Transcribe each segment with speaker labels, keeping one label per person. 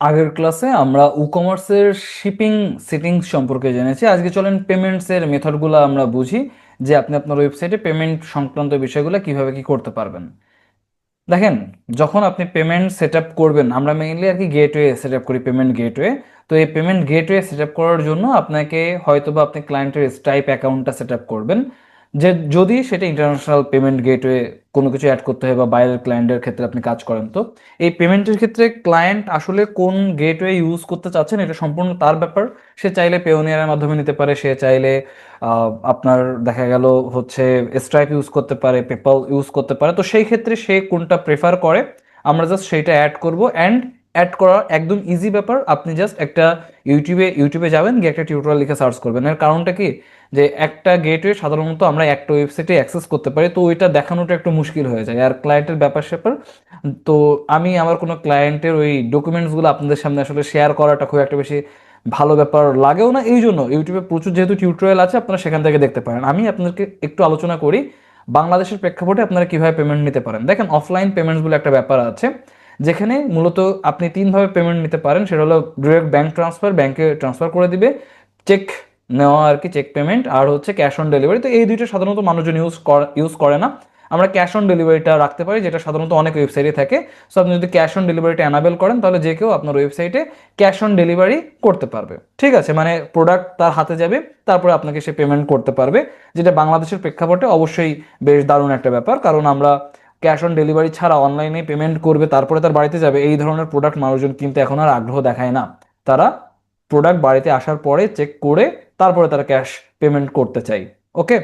Speaker 1: আগের ক্লাসে আমরা কমার্সের শিপিং সেটিংস সম্পর্কে জেনেছি। আজকে চলেন পেমেন্টসের মেথডগুলো আমরা বুঝি, যে আপনি আপনার ওয়েবসাইটে পেমেন্ট সংক্রান্ত বিষয়গুলো কিভাবে কি করতে পারবেন। দেখেন, যখন আপনি পেমেন্ট সেট আপ করবেন, আমরা মেইনলি আর কি গেটওয়ে সেট আপ করি, পেমেন্ট গেটওয়ে। তো এই পেমেন্ট গেটওয়ে সেট আপ করার জন্য আপনাকে হয়তোবা আপনি ক্লায়েন্টের স্টাইপ অ্যাকাউন্টটা সেট আপ করবেন, যে যদি সেটা ইন্টারন্যাশনাল পেমেন্ট গেটওয়ে কোনো কিছু অ্যাড করতে হয় বা বাইরের ক্লায়েন্টের ক্ষেত্রে আপনি কাজ করেন। তো এই পেমেন্টের ক্ষেত্রে ক্লায়েন্ট আসলে কোন গেটওয়ে ইউজ করতে চাচ্ছেন এটা সম্পূর্ণ তার ব্যাপার। সে চাইলে পেওনিয়ারের মাধ্যমে নিতে পারে, সে চাইলে আপনার দেখা গেল হচ্ছে স্ট্রাইপ ইউজ করতে পারে, পেপাল ইউজ করতে পারে। তো সেই ক্ষেত্রে সে কোনটা প্রেফার করে আমরা জাস্ট সেইটা অ্যাড করব। অ্যান্ড অ্যাড করা একদম ইজি ব্যাপার। আপনি জাস্ট একটা ইউটিউবে যাবেন, গিয়ে একটা টিউটোরিয়াল লিখে সার্চ করবেন। এর কারণটা কি, যে একটা গেটওয়ে সাধারণত আমরা একটা ওয়েবসাইটে অ্যাক্সেস করতে পারি, তো ওইটা দেখানোটা একটু মুশকিল হয়ে যায় আর ক্লায়েন্টের ব্যাপার স্যাপার। তো আমি আমার কোনো ক্লায়েন্টের ওই ডকুমেন্টসগুলো আপনাদের সামনে আসলে শেয়ার করাটা খুব একটা বেশি ভালো ব্যাপার লাগেও না। এই জন্য ইউটিউবে প্রচুর যেহেতু টিউটোরিয়াল আছে, আপনারা সেখান থেকে দেখতে পারেন। আমি আপনাদেরকে একটু আলোচনা করি বাংলাদেশের প্রেক্ষাপটে আপনারা কিভাবে পেমেন্ট নিতে পারেন। দেখেন, অফলাইন পেমেন্টস বলে একটা ব্যাপার আছে, যেখানে মূলত আপনি তিনভাবে পেমেন্ট নিতে পারেন। সেটা হলো ডিরেক্ট ব্যাংক ট্রান্সফার, ব্যাংকে ট্রান্সফার করে দিবে, চেক নেওয়া আর কি, চেক পেমেন্ট, আর হচ্ছে ক্যাশ অন ডেলিভারি। তো এই দুইটা সাধারণত মানুষজন ইউজ করে না। আমরা ক্যাশ অন ডেলিভারিটা রাখতে পারি, যেটা সাধারণত অনেক ওয়েবসাইটে থাকে। সো আপনি যদি ক্যাশ অন ডেলিভারিটা অ্যানাবেল করেন, তাহলে যে কেউ আপনার ওয়েবসাইটে ক্যাশ অন ডেলিভারি করতে পারবে। ঠিক আছে, মানে প্রোডাক্ট তার হাতে যাবে, তারপরে আপনাকে সে পেমেন্ট করতে পারবে, যেটা বাংলাদেশের প্রেক্ষাপটে অবশ্যই বেশ দারুণ একটা ব্যাপার। কারণ আমরা ক্যাশ অন ডেলিভারি ছাড়া অনলাইনে পেমেন্ট করবে তারপরে তার বাড়িতে যাবে, এই ধরনের প্রোডাক্ট মানুষজন কিন্তু এখন আর আগ্রহ দেখায় না। তারা প্রোডাক্ট বাড়িতে আসার পরে চেক করে তারপরে তারা ক্যাশ পেমেন্ট করতে চাই। ওকে,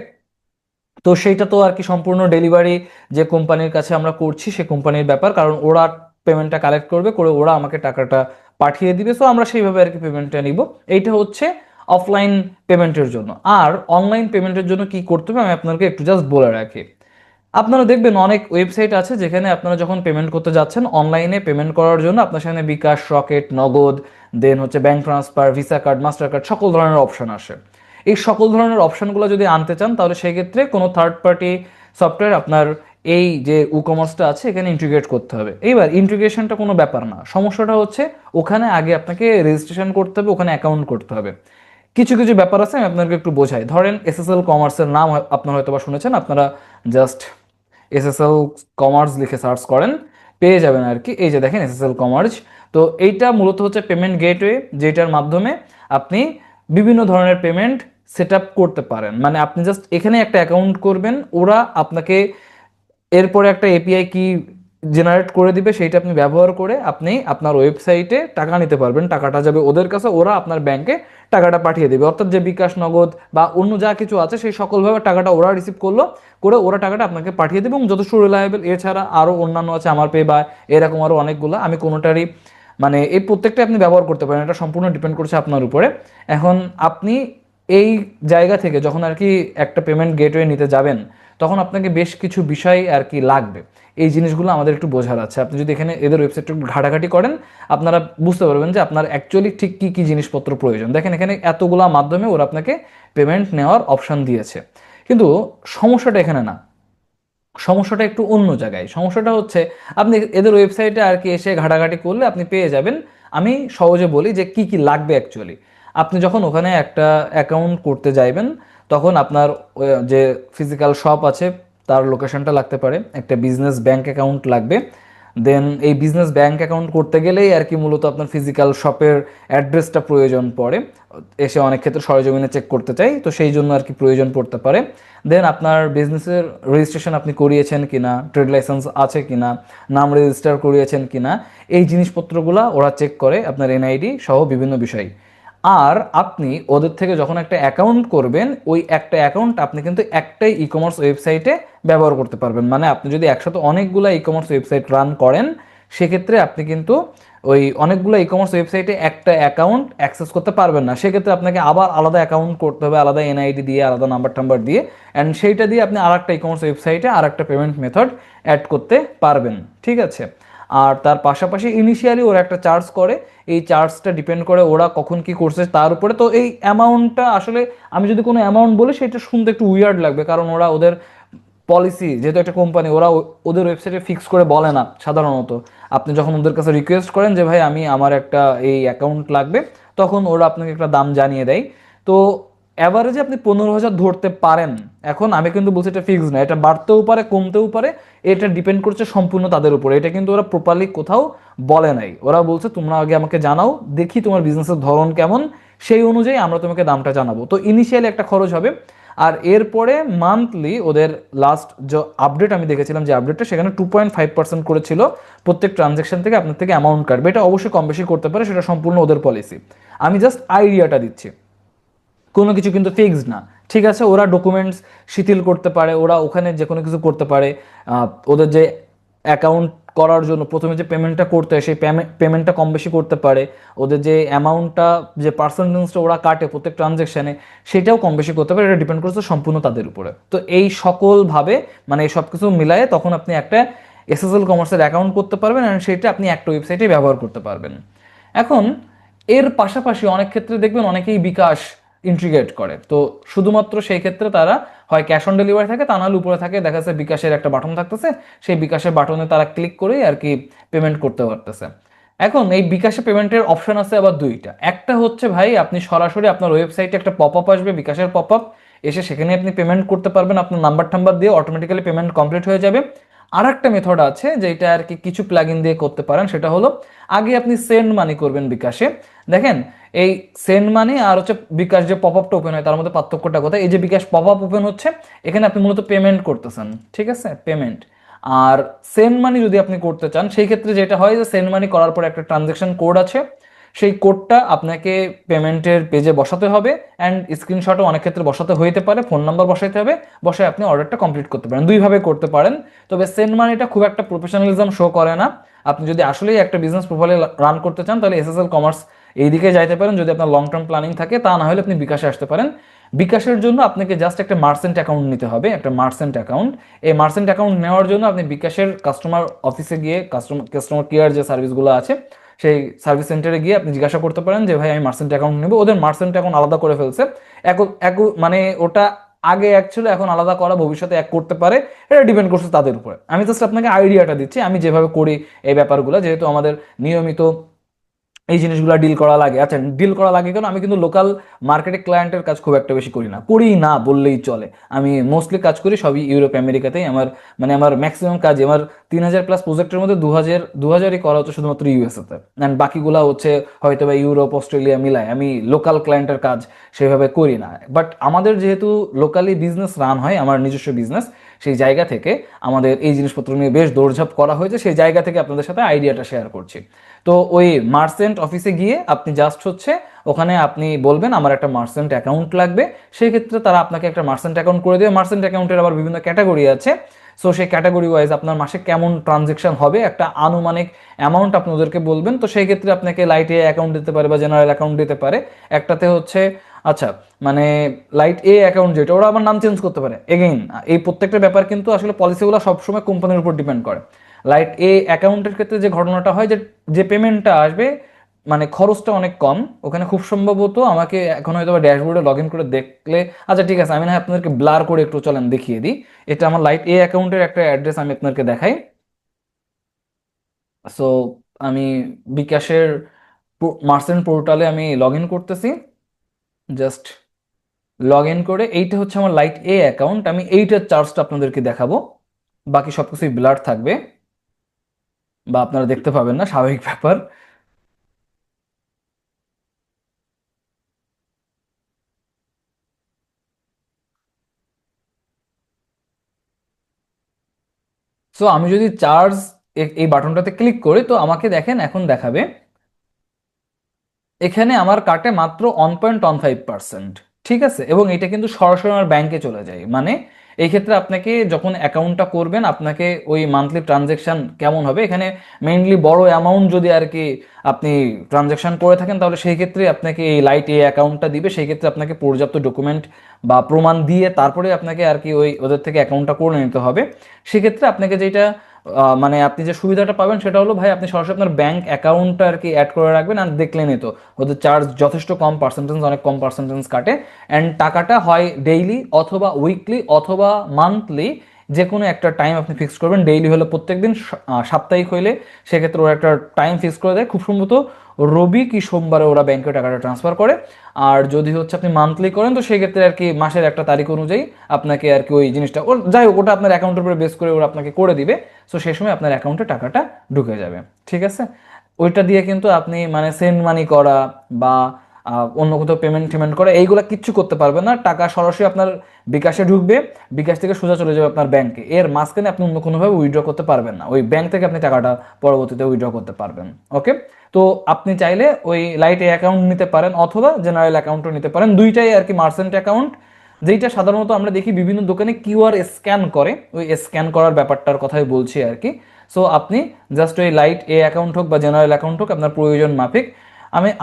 Speaker 1: তো সেইটা তো আর কি সম্পূর্ণ ডেলিভারি যে কোম্পানির কাছে আমরা করছি সে কোম্পানির ব্যাপার, কারণ ওরা পেমেন্টটা কালেক্ট করবে, করে ওরা আমাকে টাকাটা পাঠিয়ে দিবে। সো আমরা সেইভাবে আর কি পেমেন্টটা নিব। এইটা হচ্ছে অফলাইন পেমেন্টের জন্য। আর অনলাইন পেমেন্টের জন্য কি করতে হবে আমি আপনাকে একটু জাস্ট বলে রাখি। আপনারা দেখবেন অনেক ওয়েবসাইট আছে যেখানে আপনারা যখন পেমেন্ট করতে যাচ্ছেন, অনলাইনে পেমেন্ট করার জন্য আপনার সামনে বিকাশ, রকেট, নগদ, দেন হচ্ছে bank transfer, visa card, master card, সকল ধরনের অপশন আসে। এই সকল ধরনের অপশনগুলো যদি আনতে চান, তাহলে সেই ক্ষেত্রে কোনো থার্ড পার্টি সফটওয়্যার আপনার এই যে কমার্সটা আছে এখানে ইন্টিগ্রেট করতে হবে। এইবার ইন্টিগ্রেশনটা কোনো ব্যাপার না, সমস্যাটা হচ্ছে ওখানে আগে আপনাকে রেজিস্ট্রেশন করতে হবে, ওখানে অ্যাকাউন্ট করতে হবে। কিছু কিছু ব্যাপার আছে, আমি আপনাকে একটু বোঝাই। ধরেন এসএসএল কমার্সের নাম আপনারা হয়তো বা শুনেছেন। আপনারা জাস্ট এসএসএল কমার্স লিখে সার্চ করেন, পেয়ে যাবেন আর কি। এই যে দেখেন এসএসএল কমার্স। তো এইটা মূলত হচ্ছে পেমেন্ট গেটওয়ে, যেটার মাধ্যমে আপনি বিভিন্ন ধরনের পেমেন্ট সেট আপ করতে পারেন। মানে আপনি জাস্ট এখানে একটা অ্যাকাউন্ট করবেন, ওরা আপনাকে এরপরে একটা এপিআই কি জেনারেট করে দিবে, সেইটা আপনি ব্যবহার করে আপনি আপনার ওয়েবসাইটে টাকা নিতে পারবেন। টাকাটা যাবে ওদের কাছে, ওরা আপনার ব্যাংকে টাকাটা পাঠিয়ে দেবে। অর্থাৎ যে বিকাশ, নগদ বা অন্য যা কিছু আছে সেই সকলভাবে টাকাটা ওরা রিসিভ করলো, করে ওরা টাকাটা আপনাকে পাঠিয়ে দেবে। এবং যথেষ্ট রিলায়েবল। এছাড়া আরও অন্যান্য আছে, আমার পে বা এরকম আরও অনেকগুলো, আমি কোনোটারই মানে এই প্রত্যেকটা আপনি ব্যবহার করতে পারেন। এটা সম্পূর্ণ ডিপেন্ড করছে আপনার উপরে। এখন আপনি এই জায়গা থেকে যখন আর কি একটা পেমেন্ট গেটওয়ে নিতে যাবেন, তখন আপনাকে বেশ কিছু বিষয় আর কি লাগবে। এই জিনিসগুলো আমাদের একটু বোঝার আছে। আপনি যদি এখানে এদের ওয়েবসাইটটা একটু ঘাটাঘাটি করেন, আপনারা বুঝতে পারবেন যে আপনার অ্যাকচুয়ালি ঠিক কী কী জিনিসপত্র প্রয়োজন। দেখেন, এখানে এতগুলা মাধ্যমে ওরা আপনাকে পেমেন্ট নেওয়ার অপশন দিয়েছে। কিন্তু সমস্যাটা এখানে না, সমস্যাটা একটু অন্য জায়গায়। সমস্যাটা হচ্ছে আপনি এদের ওয়েবসাইটে আর কি এসে ঘাটাঘাটি করলে আপনি পেয়ে যাবেন। আমি সহজে বলি যে কি কি লাগবে অ্যাকচুয়ালি। আপনি যখন ওখানে একটা অ্যাকাউন্ট করতে যাইবেন, তখন আপনার যে ফিজিক্যাল শপ আছে তার লোকেশনটা লাগতে পারে, একটা বিজনেস ব্যাংক অ্যাকাউন্ট লাগবে। দেন এই বিজনেস ব্যাংক অ্যাকাউন্ট করতে গেলেই আর কি মূলত আপনার ফিজিক্যাল শপের অ্যাড্রেসটা প্রয়োজন পড়ে। এসে অনেক ক্ষেত্রে সরেজমিনে চেক করতে চাই, তো সেই জন্য আর কি প্রয়োজন পড়তে পারে। দেন আপনার বিজনেসের রেজিস্ট্রেশন আপনি করিয়েছেন কিনা, ট্রেড লাইসেন্স আছে কিনা, নাম রেজিস্টার করিয়েছেন কিনা, এই জিনিসপত্রগুলো ওরা চেক করে, আপনার এনআইডি সহ বিভিন্ন বিষয়। আর আপনি ওদের থেকে যখন একটা অ্যাকাউন্ট করবেন, ওই একটা অ্যাকাউন্ট আপনি কিন্তু একটাই ই কমার্স ওয়েবসাইটে ব্যবহার করতে পারবেন। মানে আপনি যদি একসাথে অনেকগুলো ই কমার্স ওয়েবসাইট রান করেন, সেক্ষেত্রে আপনি কিন্তু ওই অনেকগুলো ই কমার্স ওয়েবসাইটে একটা অ্যাকাউন্ট অ্যাক্সেস করতে পারবেন না। সেক্ষেত্রে আপনাকে আবার আলাদা অ্যাকাউন্ট করতে হবে, আলাদা এনআইডি দিয়ে, আলাদা নাম্বার টাম্বার দিয়ে। অ্যান্ড সেইটা দিয়ে আপনি আর একটা ই কমার্স ওয়েবসাইটে আর একটা পেমেন্ট মেথড অ্যাড করতে পারবেন। ঠিক আছে। আর তার পাশাপাশি ইনিশিয়ালি ওরা একটা চার্জ করে, এই চার্জটা ডিপেন্ড করে ওরা কখন কি করছে তার উপরে। তো এই অ্যামাউন্টটা আসলে আমি যদি কোনো অ্যামাউন্ট বলি, সেটা শুনতে একটু উইয়ার্ড লাগবে, কারণ ওরা ওদের পলিসি, যেহেতু একটা কোম্পানি, ওরা ওদের ওয়েবসাইটে ফিক্স করে বলে না সাধারণত। আপনি যখন ওদের কাছে রিকোয়েস্ট করেন যে ভাই আমি আমার একটা এই অ্যাকাউন্ট লাগবে, তখন ওরা আপনাকে একটা দাম জানিয়ে দেয়। তো অ্যাভারেজে আপনি 15,000 ধরতে পারেন। এখন আমি কিন্তু বলছি এটা ফিক্স না, এটা বাড়তেও পারে কমতেও পারে, এটা ডিপেন্ড করছে সম্পূর্ণ তাদের উপরে। এটা কিন্তু ওরা প্রপারলি কোথাও বলে নাই, ওরা বলছে তোমরা আগে আমাকে জানাও, দেখি তোমার বিজনেসের ধরন কেমন, সেই অনুযায়ী আমরা তোমাকে দামটা জানাবো। তো ইনিশিয়ালি একটা খরচ হবে, আর এরপরে মান্থলি ওদের লাস্ট যে আপডেট আমি দেখেছিলাম, যে আপডেটটা সেখানে 2.5% করেছিল প্রত্যেক ট্রানজ্যাকশন থেকে আপনার থেকে অ্যামাউন্ট কাটবে। এটা অবশ্যই কম বেশি করতে পারে, সেটা সম্পূর্ণ ওদের পলিসি। আমি জাস্ট আইডিয়াটা দিচ্ছি, কোনো কিছু কিন্তু ফিক্সড না। ঠিক আছে, ওরা ডকুমেন্টস শিথিল করতে পারে, ওরা ওখানে যে কোনো কিছু করতে পারে। ওদের যে অ্যাকাউন্ট করার জন্য প্রথমে যে পেমেন্টটা করতে হয়, সেই পেমেন্টটা কম বেশি করতে পারে। ওদের যে অ্যামাউন্টটা, যে পার্সেন্টেজটা ওরা কাটে প্রত্যেক ট্রানজ্যাকশানে, সেটাও কম বেশি করতে পারে। এটা ডিপেন্ড করছে সম্পূর্ণ তাদের উপরে। তো এই সকলভাবে মানে এই সব কিছু মিলায়ে তখন আপনি একটা এসএসএল কমার্সের অ্যাকাউন্ট করতে পারবেন, অ্যান্ড সেটা আপনি একটা ওয়েবসাইটে ব্যবহার করতে পারবেন। এখন এর পাশাপাশি অনেক ক্ষেত্রে দেখবেন অনেকেই বিকাশ ইন্টিগ্রেট করে। তো শুধুমাত্র সেই ক্ষেত্রে তারা হয় ক্যাশ অন ডেলিভারি থাকে, তা নাহলে উপরে থাকে দেখা যাচ্ছে বিকাশের একটা বাটন থাকতেছে, সেই বিকাশের বাটনে তারা ক্লিক করেই আর কি পেমেন্ট করতে পারতেছে। এখন এই বিকাশে পেমেন্টের অপশন আছে আবার দুইটা। একটা হচ্ছে ভাই আপনি সরাসরি আপনার ওয়েবসাইটে একটা পপ আপ আসবে, বিকাশের পপ আপ এসে সেখানে আপনি পেমেন্ট করতে পারবেন, আপনার নাম্বার টাম্বার দিয়ে অটোমেটিক্যালি পেমেন্ট কমপ্লিট হয়ে যাবে। আর একটা মেথড আছে যেটা আর কি কিছু প্লাগইন দিয়ে করতে পারেন, সেটা হলো আগে আপনি সেন্ড মানি করবেন বিকাশে। দেখেন এই সেন্ড মানি আর হচ্ছে বিকাশ যে পপ আপটা ওপেন হয় তার মধ্যে পার্থক্যটা কোথায়? এই যে বিকাশ পপ আপ ওপেন হচ্ছে, এখানে আপনি মূলত পেমেন্ট করতেছেন, ঠিক আছে, পেমেন্ট। আর সেন্ড মানি যদি আপনি করতে চান, সেই ক্ষেত্রে যেটা হয় যে সেন্ড মানি করার পর একটা ট্রানজেকশন কোড আছে, সেই কোডটা আপনাকে পেমেন্টের পেজে বসাতে হবে, অ্যান্ড স্ক্রিনশটও অনেক ক্ষেত্রে বসাতে হইতে পারে, ফোন নাম্বার বসাইতে হবে, বসায় আপনি অর্ডারটা কমপ্লিট করতে পারেন। দুইভাবে করতে পারেন। তবে সেন্ড মানিটা খুব একটা প্রফেশনালিজম শো করে না। আপনি যদি আসলেই একটা বিজনেস প্রোফাইলে রান করতে চান, তাহলে এসএসএল কমার্স এই দিকে যাইতে পারেন যদি আপনার লং টার্ম প্ল্যানিং থাকে। তা না হলে আপনি বিকাশে আসতে পারেন। বিকাশের জন্য আপনাকে জাস্ট একটা মার্চেন্ট অ্যাকাউন্ট নিতে হবে, একটা মার্চেন্ট অ্যাকাউন্ট। এই মার্চেন্ট অ্যাকাউন্ট নেওয়ার জন্য আপনি বিকাশের কাস্টমার অফিসে গিয়ে কাস্টমার কেয়ার যে সার্ভিসগুলো আছে, সেই সার্ভিস সেন্টারে গিয়ে আপনি জিজ্ঞাসা করতে পারেন যে ভাই আমি মার্চেন্ট অ্যাকাউন্ট নেব। ওদের মার্চেন্ট অ্যাকাউন্ট আলাদা করে ফেলছে, মানে ওটা আগে এক ছিল, এখন আলাদা করা, ভবিষ্যতে এক করতে পারে। এটা ডিপেন্ড করছে তাদের উপরে। আমি জাস্ট আপনাকে আইডিয়াটা দিচ্ছি, আমি যেভাবে করি এই ব্যাপারগুলো, যেহেতু আমাদের নিয়মিত এই জিনিসগুলো ডিল করা লাগে। আচ্ছা, ডিল করা লাগে কেন? আমি কিন্তু লোকাল মার্কেটে ক্লায়েন্টের কাজ খুব একটা বেশি করি না বললেই চলে। আমি মোস্টলি কাজ করি সবই ইউরোপ আমেরিকাতেই। আমার ম্যাক্সিমাম কাজ, আমার 3,000+ প্রজেক্টের মধ্যে 2,000ই করা হচ্ছে শুধুমাত্র ইউএসএতে, অ্যান্ড বাকিগুলা হচ্ছে হয়তো বা ইউরোপ অস্ট্রেলিয়া মিলায়। আমি লোকাল ক্লায়েন্টের কাজ সেভাবে করি না। বাট আমাদের যেহেতু লোকালি বিজনেস রান হয়, আমার নিজস্ব বিজনেস, সেই জায়গা থেকে আমাদের এই জিনিসপত্র নিয়ে বেশ দৌড়ঝাঁপ করা হয়েছে, সেই জায়গা থেকে আপনাদের সাথে আইডিয়াটা শেয়ার করছি। তো ওই মার্চেন্ট অফিসে গিয়ে আপনি জাস্ট হচ্ছে ওখানে আপনি বলবেন আমার একটা মার্চেন্ট অ্যাকাউন্ট লাগবে, সেই ক্ষেত্রে তারা আপনাকে একটা মার্চেন্ট অ্যাকাউন্ট করে দেবে। মার্চেন্ট অ্যাকাউন্টের আবার বিভিন্ন ক্যাটাগরি আছে। সো সেই ক্যাটাগরি ওয়াইজ আপনার মাসে কেমন ট্রানজেকশন হবে একটা আনুমানিক অ্যামাউন্ট আপনি ওদেরকে বলবেন। তো সেই ক্ষেত্রে আপনাকে লাইট এ অ্যাকাউন্ট দিতে পারে বা জেনারেল অ্যাকাউন্ট দিতে পারে। একটাতে হচ্ছে আচ্ছা, মানে লাইট এ অ্যাকাউন্ট যেটা, ওরা আবার নাম চেঞ্জ করতে পারে এগেইন। এই প্রত্যেকটা ব্যাপার কিন্তু আসলে পলিসিগুলো সবসময় কোম্পানির উপর ডিপেন্ড করে। লাইট এ অ্যাকাউন্টের ক্ষেত্রে যে ঘটনাটা হয়, যে যে পেমেন্টটা আসবে মানে খরচটা অনেক কম ওখানে, খুব সম্ভবত আমাকে এখন হয়তো ড্যাশবোর্ডে লগ ইন করে দেখলে, আচ্ছা ঠিক আছে, আমি না আপনাদেরকে ব্লার করে একটু চলেন দেখিয়ে দিই। এটা আমার লাইট এ অ্যাকাউন্টের একটা অ্যাড্রেস, আমি আপনাদেরকে দেখাই। সো আমি বিকাশের মার্চেন্ট পোর্টালে আমি লগ ইন করতেছি। জাস্ট লগ ইন করে এইটা হচ্ছে আমার লাইট এ অ্যাকাউন্ট। আমি এইটার চার্জটা আপনাদেরকে দেখাবো, বাকি সব কিছুই ব্লার থাকবে বা আপনারা দেখতে পাবেন না, স্বাভাবিক ব্যাপার। সো আমি যদি চার্জ এই বাটনটাতে ক্লিক করি, তো আমাকে দেখেন এখন দেখাবে এখানে আমার কাটে মাত্র 1.15%। ঠিক আছে, এবং এটা কিন্তু সরাসরি আমার ব্যাংকে চলে যায়। মানে এই ক্ষেত্রে আপনাকে যখন অ্যাকাউন্টটা করবেন, আপনাকে ওই মান্থলি ট্রানজেকশন কেমন হবে, এখানে মেইনলি বড় অ্যামাউন্ট যদি আর কি আপনি ট্রানজেকশন করে থাকেন, তাহলে সেই ক্ষেত্রে আপনাকে এই লাইট এই অ্যাকাউন্টটা দিবে। সেই ক্ষেত্রে আপনাকে পর্যাপ্ত ডকুমেন্ট বা প্রমাণ দিয়ে তারপরে আপনাকে আর কি ওই ওদের থেকে অ্যাকাউন্টটা করে নিতে হবে। সেক্ষেত্রে আপনাকে যেটা মানে আপনি যে সুবিধাটা পাবেন সেটা হলো ভাই, আপনি সরাসরি আপনার ব্যাংক অ্যাকাউন্টটা আর কি অ্যাড করে রাখবেন। আর দেখলেনই তো ওদের চার্জ যথেষ্ট কম, পার্সেন্টেজ অনেক কম পার্সেন্টেজ কাটে। অ্যান্ড টাকাটা হয় ডেইলি অথবা উইকলি অথবা মান্থলি যে কোনো একটা টাইম আপনি ফিক্স করবেন, ডেইলি হলে প্রত্যেকদিন, সাপ্তাহিক হইলে সেক্ষেত্রে ওরা একটা টাইম ফিক্স করে দেয়, খুব সম্ভবত রবি কি সোমবারে ওরা ব্যাংকে টাকাটা ট্রান্সফার করে। আর যদি হচ্ছে আপনি মান্থলি করেন তো সেই ক্ষেত্রে আর কি মাসের একটা তারিখ অনুযায়ী আপনাকে আর কি ওই জিনিসটা, ওর যাই হোক ওটা আপনার অ্যাকাউন্টের উপরে বেস করে ওরা আপনাকে করে দিবে। সো সেই সময় আপনার অ্যাকাউন্টে টাকাটা ঢুকে যাবে, ঠিক আছে। ওইটা দিয়ে কিন্তু আপনি মানে সেন্ড মানি করা বা অন্য কোথাও পেমেন্ট টেমেন্ট করা এইগুলো কিচ্ছু করতে পারবেন না। টাকা সরাসরি আপনার বিকাশে ঢুকবে, বিকাশ থেকে সোজা চলে যাবে আপনার ব্যাংকে, এর মাঝখানে আপনি অন্য কোনোভাবে উইথড্র করতে পারবেন না, ওই ব্যাংক থেকে আপনি টাকাটা পরবর্তীতে উইথড্র করতে পারবেন। ওকে, তো আপনি চাইলে ওই লাইট এ অ্যাকাউন্ট নিতে পারেন অথবা জেনারেল অ্যাকাউন্টও নিতে পারেন, দুইটাই আর কি মার্চেন্ট অ্যাকাউন্ট। যেইটা সাধারণত আমরা দেখি বিভিন্ন দোকানে কিউআর স্ক্যান করে, ওই স্ক্যান করার ব্যাপারটার কথাই বলছি আর কি। সো আপনি জাস্ট ওই লাইট এ অ্যাকাউন্ট হোক বা জেনারেল অ্যাকাউন্ট হোক আপনার প্রয়োজন মাফিক,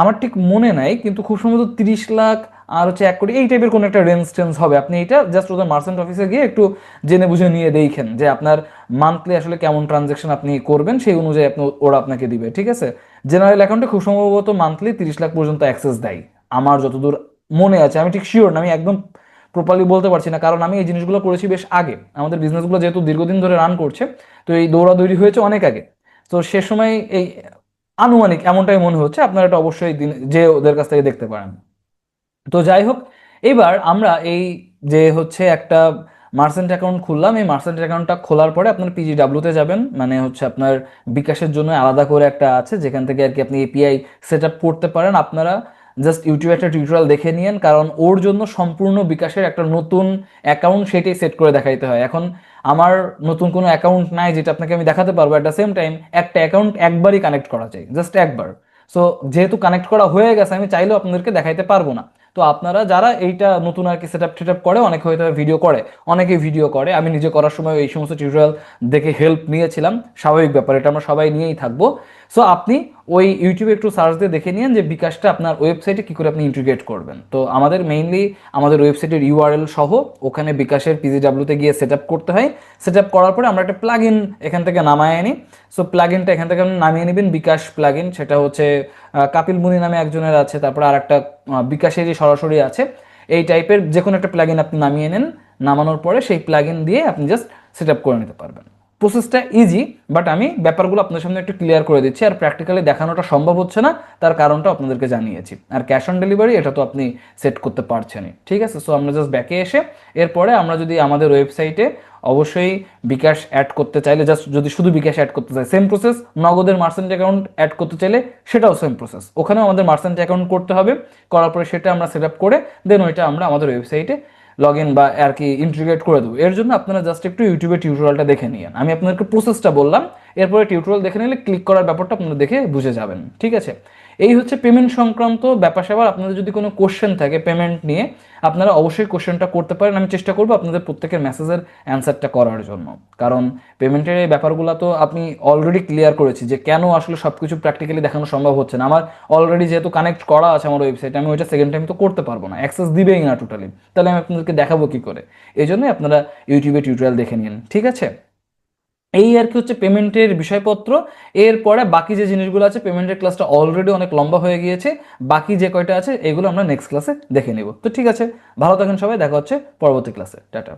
Speaker 1: আমার ঠিক মনে নাই কিন্তু খুব সম্ভবত 30 লাখ আর হচ্ছে 1 কোটি এই টাইপের কোনো একটা রেঞ্জ টেঞ্জ হবে। আপনি এটা জাস্ট ওদের মার্চেন্ট অফিসে গিয়ে একটু জেনে বুঝে নিয়ে দেখেন যে আপনার মান্থলি আসলে কেমন ট্রানজেকশন আপনি করবেন, সেই অনুযায়ী ওরা আপনাকে দিবে, ঠিক আছে। জেনারেল অ্যাকাউন্টে খুব সম্ভবত মান্থলি 30 লাখ পর্যন্ত অ্যাক্সেস দেয় আমার যতদূর মনে আছে, আমি ঠিক শিওর না, আমি একদম প্রপারলি বলতে পারছি না, কারণ আমি এই জিনিসগুলো করেছি বেশ আগে, আমাদের বিজনেসগুলো যেহেতু দীর্ঘদিন ধরে রান করছে, তো এই দৌড়াদৌড়ি হয়েছে অনেক আগে। তো সে সময় এই আনুমানিক এমনটাই মনে হচ্ছে, আপনারা এটা অবশ্যই দিন যে ওদের কাছ থেকে দেখতে পারেন। তো যাই হোক, এবার আমরা এই যে হচ্ছে একটা মার্চেন্ট অ্যাকাউন্ট খুললাম, এই মার্চেন্ট অ্যাকাউন্টটা খোলার পরে আপনার পিজিডাব্লিউতে যাবেন, মানে হচ্ছে আপনার বিকাশের জন্য আলাদা করে একটা আছে যেখান থেকে আর কি আপনি এপিআই সেট আপ করতে পারেন। আপনারা জাস্ট ইউটিউবে একটা টিউটোরিয়াল দেখে নিন, কারণ ওর জন্য সম্পূর্ণ বিকাশের একটা নতুন অ্যাকাউন্ট সেটাই সেট করে দেখাইতে হয়। এখন আমার নতুন কোনো অ্যাকাউন্ট নাই যেটা আপনাকে আমি দেখাতে পারবো, অ্যাট দ্য সেম টাইম একটা অ্যাকাউন্ট একবারই কানেক্ট করা যায়, জাস্ট একবার। সো যেহেতু কানেক্ট করা হয়ে গেছে আমি চাইলেও আপনাদেরকে দেখাইতে পারবো না। তো আপনারা যারা এইটা নতুন আর কি সেট আপ করে, অনেকে হয়তো ভিডিও করে, অনেকে ভিডিও করে, আমি নিজে করার সময় এই সমস্ত টিউটোরিয়াল দেখে হেল্প নিয়েছিলাম, স্বাভাবিক ব্যাপার, এটা আমরা সবাই নিয়েই থাকবো। সো আপনি ওই ইউটিউবে একটু সার্চ দিয়ে দেখে নিন যে বিকাশটা আপনার ওয়েবসাইটে কী করে আপনি ইন্টিগ্রেট করবেন। তো আমাদের মেইনলি আমাদের ওয়েবসাইটের ইউআরএল সহ ওখানে বিকাশের পিজিডাব্লিউতে গিয়ে সেট আপ করতে হয়। সেট আপ করার পরে আমরা একটা প্লাগ ইন এখান থেকে নামায় আনি। সো প্লাগ ইনটা এখান থেকে আপনি নামিয়ে নেবেন, বিকাশ প্লাগ ইন, সেটা হচ্ছে কাপিল মুনি নামে একজনের আছে, তারপর আর একটা বিকাশেরই সরাসরি আছে। এই টাইপের যে কোনো একটা প্লাগ ইন আপনি নামিয়ে নেন, নামানোর পরে সেই প্লাগ ইন দিয়ে আপনি জাস্ট সেট আপ করে নিতে পারবেন। প্রসেসটা ইজি, বাট আমি ব্যাপারগুলো আপনার সামনে একটু ক্লিয়ার করে দিচ্ছি, আর প্র্যাকটিক্যালি দেখানোটা সম্ভব হচ্ছে না, তার কারণটা আপনাদেরকে জানিয়েছি। আর ক্যাশ অন ডেলিভারি এটা তো আপনি সেট করতে পারছেনই, ঠিক আছে। সো আমরা জাস্ট ব্যাকে এসে এরপরে আমরা যদি আমাদের ওয়েবসাইটে অবশ্যই বিকাশ অ্যাড করতে চাইলে, জাস্ট যদি শুধু বিকাশ অ্যাড করতে চাই সেম প্রসেস, নগদের মার্চেন্ট অ্যাকাউন্ট অ্যাড করতে চাইলে সেটাও সেম প্রসেস, ওখানেও আমাদের মার্চেন্ট অ্যাকাউন্ট করতে হবে, করার পরে সেটা আমরা সেট আপ করে দেন ওইটা আমরা আমাদের ওয়েবসাইটে লগ ইন বা আর কি ইন্টিগ্রেট করে দেবো। এর জন্য আপনারা জাস্ট একটু ইউটিউবে টিউটোরিয়ালটা দেখে নিন, আমি আপনাদেরকে প্রসেসটা বললাম, এরপরে টিউটোরিয়াল দেখে নিলে ক্লিক করার ব্যাপারটা আপনারা দেখে বুঝে যাবেন, ঠিক আছে। এই হচ্ছে পেমেন্ট সংক্রান্ত ব্যাপার স্যাপার। আপনাদের যদি কোনো কোশ্চেন থাকে পেমেন্ট নিয়ে আপনারা অবশ্যই কোশ্চেনটা করতে পারেন, আমি চেষ্টা করবো আপনাদের প্রত্যেকের মেসেজের অ্যান্সারটা করার জন্য, কারণ পেমেন্টের এই ব্যাপারগুলো তো আপনি অলরেডি ক্লিয়ার করেছি যে কেন আসলে সব কিছু প্র্যাকটিক্যালি দেখানো সম্ভব হচ্ছে না। আমার অলরেডি যেহেতু কানেক্ট করা আছে আমার ওয়েবসাইটে, আমি ওইটা সেকেন্ড টাইম তো করতে পারবো না, অ্যাক্সেস দিবেই না টোটালি, তাহলে আমি আপনাদেরকে দেখাবো কি করে। এই জন্যই আপনারা ইউটিউবে টিউটোরিয়াল দেখে নিন, ঠিক আছে। এই আর কি হচ্ছে পেমেন্টের বিষয়পত্র। এরপরে বাকি যে জিনিসগুলো আছে, পেমেন্টের ক্লাসটা অলরেডি অনেক লম্বা হয়ে গিয়েছে, বাকি যে কয়টা আছে এগুলো আমরা নেক্সট ক্লাসে দেখে নিব। তো ঠিক আছে, ভালো থাকেন সবাই, দেখা হচ্ছে পরবর্তী ক্লাসে, টাটা।